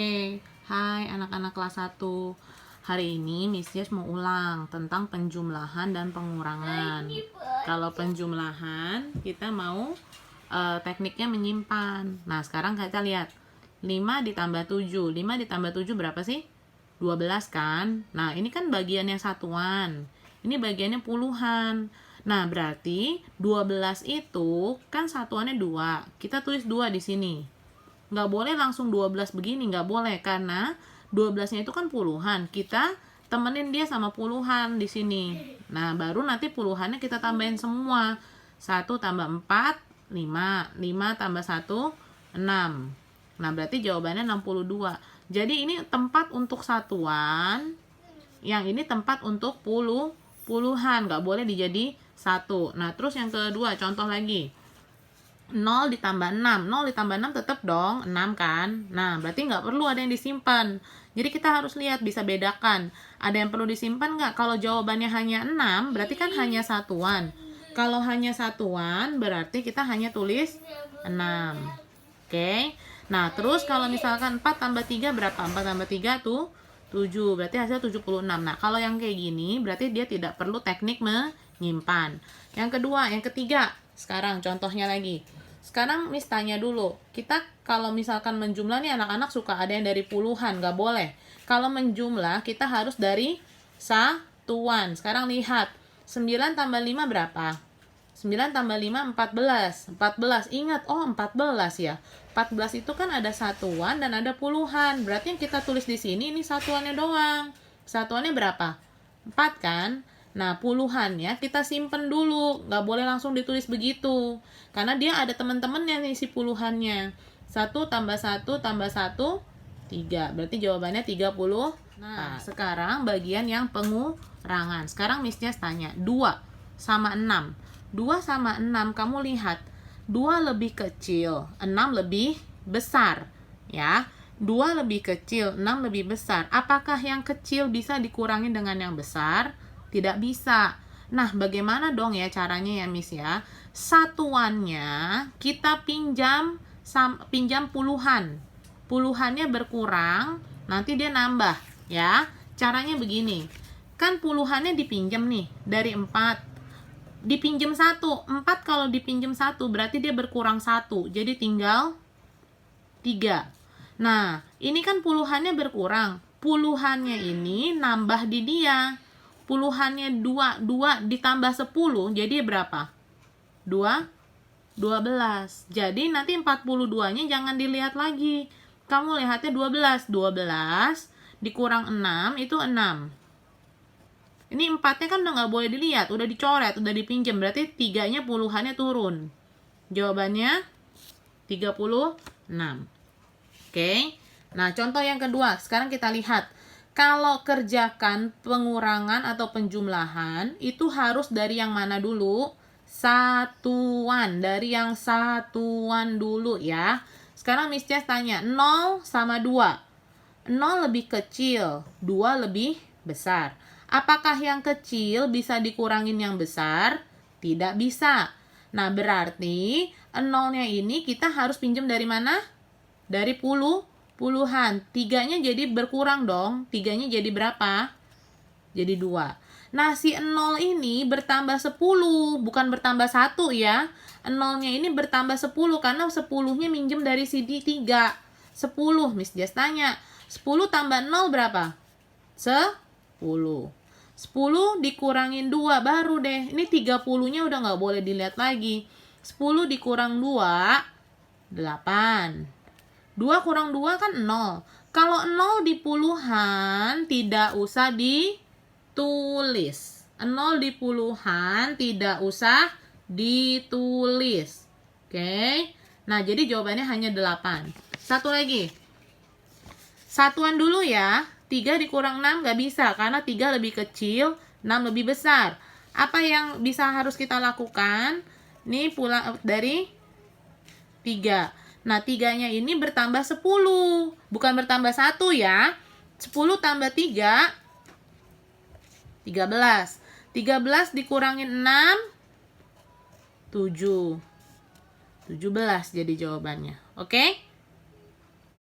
Hai anak-anak kelas 1. Hari ini Miss Jess mau ulang tentang penjumlahan dan pengurangan. Kalau penjumlahan kita mau tekniknya menyimpan. Nah, sekarang kita lihat 5 ditambah 7. 5 ditambah 7 berapa sih? 12 kan? Nah, ini kan bagiannya satuan. Ini bagiannya puluhan. Nah, berarti 12 itu kan satuannya 2. Kita tulis 2 di sini. Nggak boleh langsung 12 begini, nggak boleh, karena 12-nya itu kan puluhan. Kita temenin dia sama puluhan di sini. Nah, baru nanti puluhannya kita tambahin semua. 1 tambah 4, 5. 5 tambah 1, 6. Nah, berarti jawabannya 62. Jadi ini tempat untuk satuan, yang ini tempat untuk puluhan. Nggak boleh dijadi 1. Nah, terus yang kedua, contoh lagi. 0 ditambah 6. 0 ditambah 6 tetap dong 6 kan. Nah, berarti nggak perlu ada yang disimpan. Jadi kita harus lihat, bisa bedakan. Ada yang perlu disimpan nggak? Kalau jawabannya hanya 6, berarti kan hanya satuan. Kalau hanya satuan, berarti kita hanya tulis 6. Oke. Nah, terus kalau misalkan 4 tambah 3 berapa? 4 tambah 3 tuh 7. Berarti hasil 76. Nah, kalau yang kayak gini, berarti dia tidak perlu teknik menyimpan. Yang kedua, yang ketiga. Sekarang contohnya lagi. Sekarang Miss tanya dulu, kita kalau misalkan menjumlah nih anak-anak suka ada yang dari puluhan, nggak boleh. Kalau menjumlah kita harus dari satuan. Sekarang lihat, 9 tambah 5 berapa? 9 tambah 5, 14. 14, ingat, oh 14 ya. 14 itu kan ada satuan dan ada puluhan. Berarti yang kita tulis di sini, ini satuannya doang. Satuannya berapa? 4 kan? Nah, puluhannya kita simpen dulu, nggak boleh langsung ditulis begitu. Karena dia ada teman-temannya nih si puluhannya. 1 tambah 1 tambah 1, 3. Berarti jawabannya 30. Nah, sekarang bagian yang pengurangan. Sekarang Miss Jess tanya, 2 sama 6. 2 sama 6, kamu lihat. 2 lebih kecil, 6 lebih besar. Ya, 2 lebih kecil, 6 lebih besar. Apakah yang kecil bisa dikurangi dengan yang besar? Tidak bisa. Nah, bagaimana dong ya caranya ya Miss ya? Satuannya kita pinjam puluhan. Puluhannya berkurang, nanti dia nambah ya. Caranya begini. Kan puluhannya dipinjam nih dari 4. Dipinjam 1. 4 kalau dipinjam 1 berarti dia berkurang 1. Jadi tinggal 3. Nah, ini kan puluhannya berkurang. Puluhannya ini nambah di dia. Puluhannya 2 ditambah 10 jadi berapa? 12. Jadi nanti 42-nya jangan dilihat lagi. Kamu lihatnya 12. 12 dikurang 6 itu 6. Ini 4-nya kan udah nggak boleh dilihat, udah dicoret, udah dipinjam. Berarti 3-nya puluhannya turun. Jawabannya 36. Oke. Nah, contoh yang kedua. Sekarang kita lihat. Kalau kerjakan pengurangan atau penjumlahan, itu harus dari yang mana dulu? Satuan. Dari yang satuan dulu ya. Sekarang Miss Jess tanya, 0 sama 2. 0 lebih kecil, 2 lebih besar. Apakah yang kecil bisa dikurangin yang besar? Tidak bisa. Nah, berarti 0-nya ini kita harus pinjam dari mana? Dari puluhan. 3-nya jadi berkurang dong. 3-nya jadi berapa? Jadi 2. Nah, si 0 ini bertambah 10. Bukan bertambah 1 ya. 0-nya ini bertambah 10. Karena 10-nya minjem dari si 3. 10. Miss Jess tanya. 10 tambah 0 berapa? 10. 10 dikurangin 2. Baru deh. Ini 30-nya udah nggak boleh dilihat lagi. 10 dikurang 2. 8. 2 kurang 2 kan 0. Kalau 0 di puluhan tidak usah ditulis. 0 di puluhan tidak usah ditulis. Oke. Nah, jadi jawabannya hanya 8. Satu lagi. Satuan dulu ya. 3 dikurang 6 nggak bisa. Karena 3 lebih kecil, 6 lebih besar. Apa yang harus kita lakukan? Ini pulang dari 3. Nah, 3-nya ini bertambah 10. Bukan bertambah 1 ya. 10 tambah 3, 13. 13 dikurangin 6, 7. 17 jadi jawabannya. Oke?